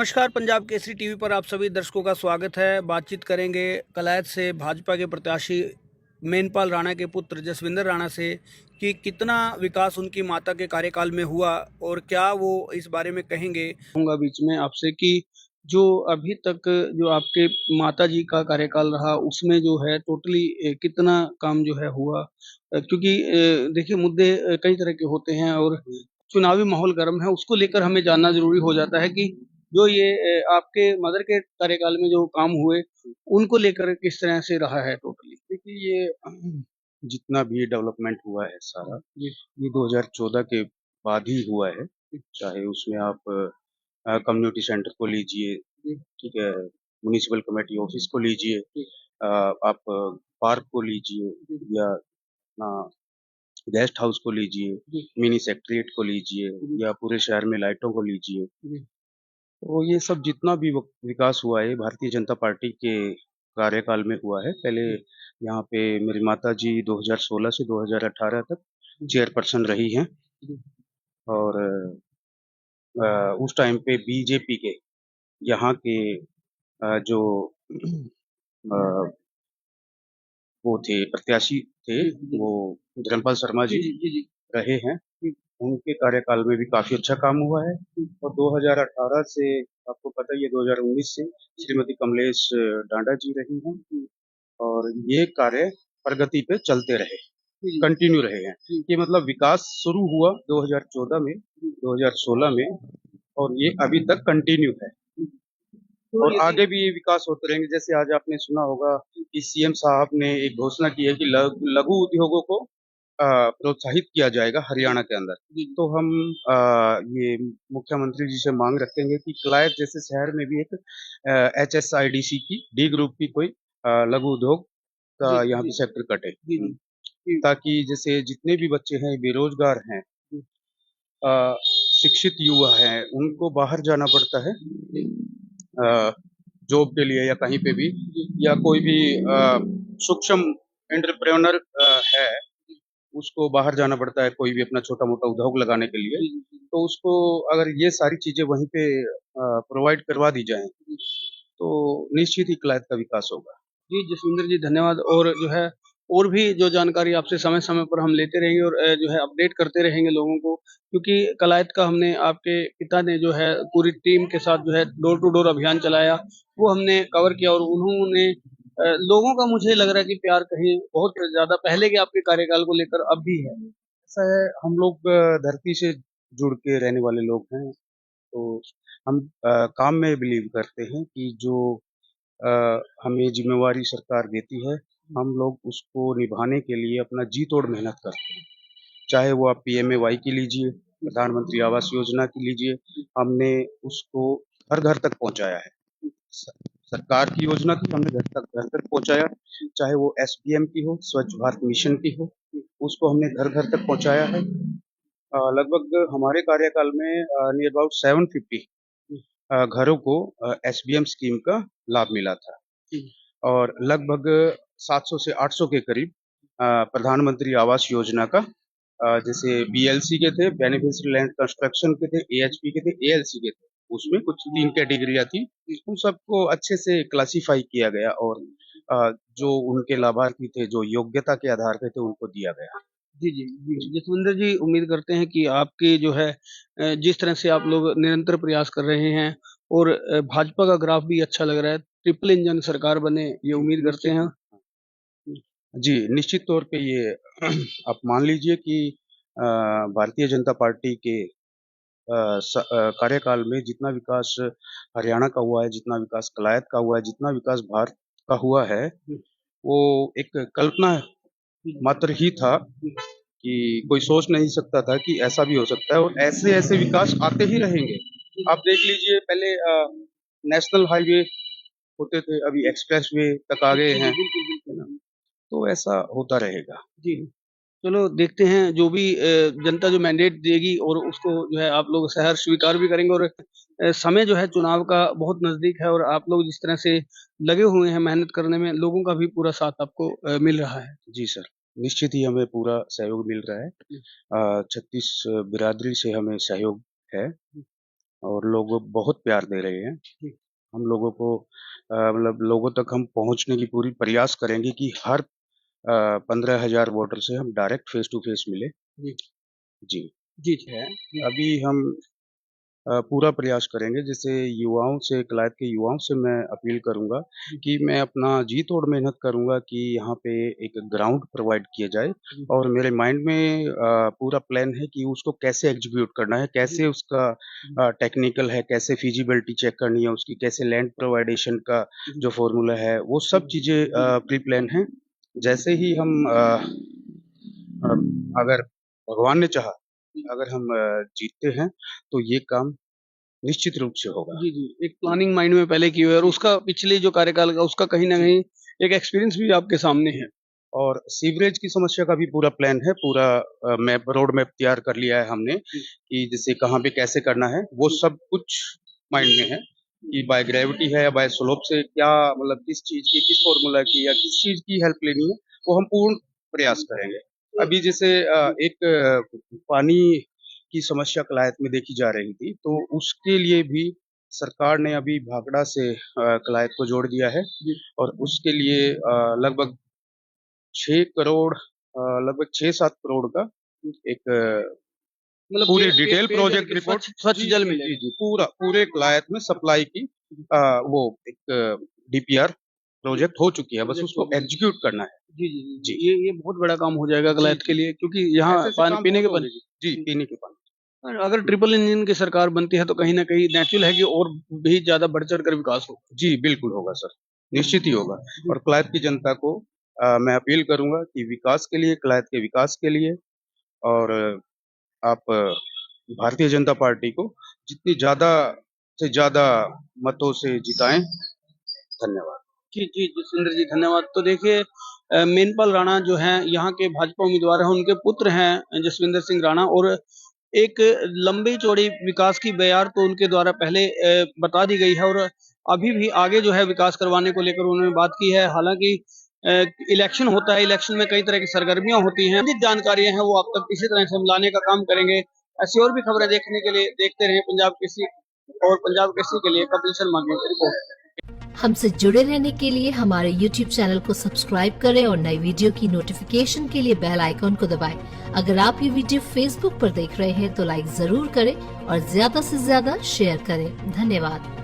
नमस्कार, पंजाब केसरी टीवी पर आप सभी दर्शकों का स्वागत है। बातचीत करेंगे कलायत से भाजपा के प्रत्याशी मेनपाल राणा के पुत्र जसविंदर राणा से कि कितना विकास उनकी माता के कार्यकाल में हुआ और क्या वो इस बारे में कहेंगे। कहूँगा बीच में आपसे कि जो अभी तक जो आपके माता जी का कार्यकाल रहा उसमें जो है टोटली कितना काम जो है हुआ, क्योंकि देखिए मुद्दे कई तरह के होते हैं और चुनावी माहौल गर्म है, उसको लेकर हमें जानना जरूरी हो जाता है कि जो ये आपके मदर के कार्यकाल में जो काम हुए, उनको लेकर किस तरह से रहा है टोटली? देखिए ये जितना भी डेवलपमेंट हुआ है सारा जी, ये 2014 के बाद ही हुआ है। चाहे उसमें आप कम्युनिटी सेंटर को लीजिए, जी, ठीक है, म्युनिसिपल कमेटी ऑफिस को लीजिए, जी, आप पार्क को लीजिए जी, या अपना गेस्ट हाउस को लीजिए, जी, मिनी सेक्रेटेरिएट को लीजिए जी, या पूरे शहर में लाइटों को लीजिए। जी, तो ये सब जितना भी विकास हुआ है भारतीय जनता पार्टी के कार्यकाल में हुआ है। पहले यहाँ पे मेरी माताजी 2016 से 2018 तक चेयरपर्सन रही हैं जी, और उस टाइम पे बीजेपी के यहाँ के जो अ, वो थे प्रत्याशी थे, जी, जी, वो धर्मपाल शर्मा जी, जी जी, जी, जी, रहे हैं। जी, उनके कार्यकाल में भी काफ़ी अच्छा काम हुआ है और 2018 से आपको पता ही है 2019 से श्रीमती कमलेश डांडा जी रही हैं और ये कार्य प्रगति पे चलते रहे, जी, कंटिन्यू रहे हैं। जी, ये मतलब विकास शुरू हुआ 2014 में, 2016 में और ये अभी तक कंटिन्यू है तो और यदि आगे भी ये विकास होते रहेंगे। जैसे आज आपने सुना होगा कि सीएम साहब ने एक घोषणा की है कि लघु उद्योगों को प्रोत्साहित किया जाएगा हरियाणा के अंदर। जी, तो हम ये मुख्यमंत्री जी से मांग रखेंगे कि कलायत जैसे शहर में भी एक एचएसआईडीसी की डी ग्रुप की कोई लघु उद्योग का जी, यहाँ जी, पे सेक्टर कटे। जी, जी, जी, ताकि जैसे जितने भी बच्चे हैं बेरोजगार हैं, जी, शिक्षित युवा हैं, उनको बाहर जाना पड़ता है जी, जॉब के लिए या कहीं पे भी, या कोई भी सूक्ष्म एंटरप्रेन्योर है, उसको बाहर जाना पड़ता है कोई भी अपना छोटा-मोटा उद्योग लगाने के लिए, जी, जी, तो उसको अगर ये सारी चीज़ें वहीं पे प्रोवाइड करवा दी जाएँ, जी। तो निश्चित ही कलायत का विकास होगा। जी, जसविंदर जी धन्यवाद। और जो है और भी जो जानकारी आपसे समय-समय पर हम लेते रहेंगे और जो है अपडेट करते रहेंगे लोगों को, क्योंकि कलायत का हमने आपके पिता ने जो है पूरी टीम के साथ जो है डोर टू डोर अभियान चलाया, वो हमने कवर किया और उन्होंने लोगों का मुझे लग रहा है कि प्यार कहीं बहुत ज़्यादा पहले के आपके कार्यकाल को लेकर अब भी है। ऐसा है, हम लोग धरती से जुड़ के रहने वाले लोग हैं, तो हम काम में बिलीव करते हैं कि जो अ, हमें ज़िम्मेवारी सरकार देती है, हम लोग उसको निभाने के लिए अपना जी तोड़ मेहनत करते हैं। चाहे वो आप पीएमएवाई की लीजिए, प्रधानमंत्री आवास योजना की लीजिए, हमने उसको घर-घर तक पहुँचाया है। स सरकार की योजना थी, हमने घर तक पहुँचाया, चाहे वो एसडीएम की हो, स्वच्छ भारत मिशन की हो, उसको हमने घर-घर तक पहुँचाया है। लगभग हमारे कार्यकाल में नियर अबाउट 750 घरों को एसबीएम स्कीम का लाभ मिला था और लगभग 700 से 800 के करीब प्रधानमंत्री आवास योजना का जैसे बीएलसी के थे, बेनिफिशियल लैंड कंस्ट्रक्शन के थे, एएचपी के थे, एएलसी के थे। उसमें कुछ 3 कैटेगरियाँ थी। उन सबको अच्छे से क्लासिफाई किया गया और जो उनके लाभार्थी थे, जो योग्यता के आधार पे थे, उनको दिया गया। जी, जी, जी। जसविंदर जी उम्मीद करते हैं कि आपकी जो है जिस तरह से आप लोग निरंतर प्रयास कर रहे हैं और भाजपा का ग्राफ भी अच्छा लग रहा है, ट्रिपल इंजन सरकार बने ये उम्मीद करते निश्चित हैं। ही। जी, निश्चित तौर पे ये आप मान लीजिए कि भारतीय जनता पार्टी के कार्यकाल में जितना विकास हरियाणा का हुआ है, जितना विकास कलायत का हुआ है, जितना विकास भारत का हुआ है, जी, वो एक कल्पना जी, मात्र ही था जी, कि कोई सोच नहीं सकता था कि ऐसा भी हो सकता है और ऐसे-ऐसे विकास आते ही रहेंगे। आप देख लीजिए पहले नेशनल हाईवे होते थे, अभी एक्सप्रेस वे तक आ गए जी, जी, हैं, बिल्कुल, है बिल्कुल। ना? तो ऐसा होता रहेगा। जी, चलो देखते हैं जो भी जनता जो मैंडेट देगी और उसको जो है आप लोग सहर्ष स्वीकार भी करेंगे और समय जो है चुनाव का बहुत नज़दीक है और आप लोग जिस तरह से लगे हुए हैं मेहनत करने में, लोगों का भी पूरा साथ आपको मिल रहा है। जी सर, निश्चित ही हमें पूरा सहयोग मिल रहा है। जी, 36 बिरादरी से हमें सहयोग है। और लोग बहुत प्यार दे रहे हैं। हम लोगों को मतलब लोगों तक हम पहुँचने की पूरी प्रयास करेंगे कि हर 15,000 वोटर से हम डायरेक्ट फेस टू फेस मिले। जी जी। जी है जी अभी हम पूरा प्रयास करेंगे। जैसे युवाओं से, कलायत के युवाओं से मैं अपील करूँगा कि मैं अपना जी तोड़ मेहनत करूँगा कि यहाँ पे एक ग्राउंड प्रोवाइड किया जाए और मेरे माइंड में पूरा प्लान है कि उसको कैसे एग्ज़ीक्यूट करना है, कैसे उसका टेक्निकल है, कैसे फिज़िबिलिटी चेक करनी है उसकी, कैसे लैंड प्रोवाइडेशन का जो फ़ॉर्मूला है, वो सब चीज़ें प्री प्लान हैं। जैसे ही हम अगर भगवान ने चाहा, अगर हम जीतते हैं, तो ये काम निश्चित रूप से होगा। जी, जी। एक प्लानिंग माइंड में पहले की हुई है और उसका पिछले जो कार्यकाल का उसका कहीं न कहीं एक एक्सपीरियंस भी आपके सामने है। और सीवरेज की समस्या का भी पूरा प्लान है, पूरा रोड मैप तैयार कर लिया है हमने कि जैसे कहाँ पे कैसे करना है, वो सब कुछ माइंड में है कि बाय ग्रेविटी है या बाय स्लोप से क्या मतलब किस चीज़ की, किस फ़ॉर्मूला की या किस चीज़ की हेल्प लेनी है, वो हम पूर्ण प्रयास करेंगे। अभी जैसे एक पानी की समस्या कलायत में देखी जा रही थी, तो उसके लिए भी सरकार ने अभी भाखड़ा से कलायत को जोड़ दिया है और उसके लिए लगभग 6 करोड़ लगभग 6-7 करोड़ का एक मतलब पूरी पे पे डिटेल पेयजल प्रोजेक्ट के रिपोर्ट स्वच्छ जी, जल जी, मिलेगा। जी, जी, पूरे कलायत में सप्लाई की वो एक डीपीआर प्रोजेक्ट हो चुकी है, बस प्रोजेक्ट हो उसको गया। एग्ज़ीक्यूट करना है। जी, जी, जी, जी। जी। ये बहुत बड़ा काम हो जाएगा जी, कलायत जी, के लिए जी। क्योंकि यहाँ ऐसे-ऐसे पानी काम पीने के बहुत होंगे पानी जी। जी, पीने के पानी। अगर ट्रिपल इंजन की सरकार बनती है तो कहीं न कहीं नेचुरल है कि और भी ज़्यादा बढ़-चढ़ कर विकास हो। जी, बिल्कुल होगा सर, निश्चित ही होगा और कलायत की जनता को मैं अपील करूँगा कि विकास के लिए, कलायत के विकास के लिए और आप भारतीय जनता पार्टी को जितनी ज़्यादा से ज़्यादा मतों से जिताएँ। धन्यवाद। जी, जी, जसविंदर जी धन्यवाद। तो देखिए मेनपाल राणा जो हैं यहाँ के भाजपा उम्मीदवार हैं, उनके पुत्र हैं जसविंदर सिंह राणा और एक लंबी-चौड़ी विकास की बयार तो उनके द्वारा पहले बता दी गई है और अभी भी आगे जो है विकास करवाने को लेकर उन्होंने बात की है। हालाँकि अ, इलेक्शन होता है, इलेक्शन में कई तरह की सरगर्मियाँ होती हैं। जित जानकारियाँ हैं वो आप तक इसी तरह से हम लाने का काम करेंगे। ऐसी और भी खबरें देखने के लिए देखते रहें पंजाब केसरी और पंजाब केसरी के लिए कपिल शर्मा की रिपोर्ट। हमसे जुड़े रहने के लिए हमारे YouTube चैनल को सब्सक्राइब करें और नई वीडियो की नोटिफिकेशन के लिए बेल आइकॉन को दबाएं। अगर आप ये वीडियो Facebook पर देख रहे हैं तो लाइक जरूर करें और ज्यादा से ज्यादा शेयर करें। धन्यवाद।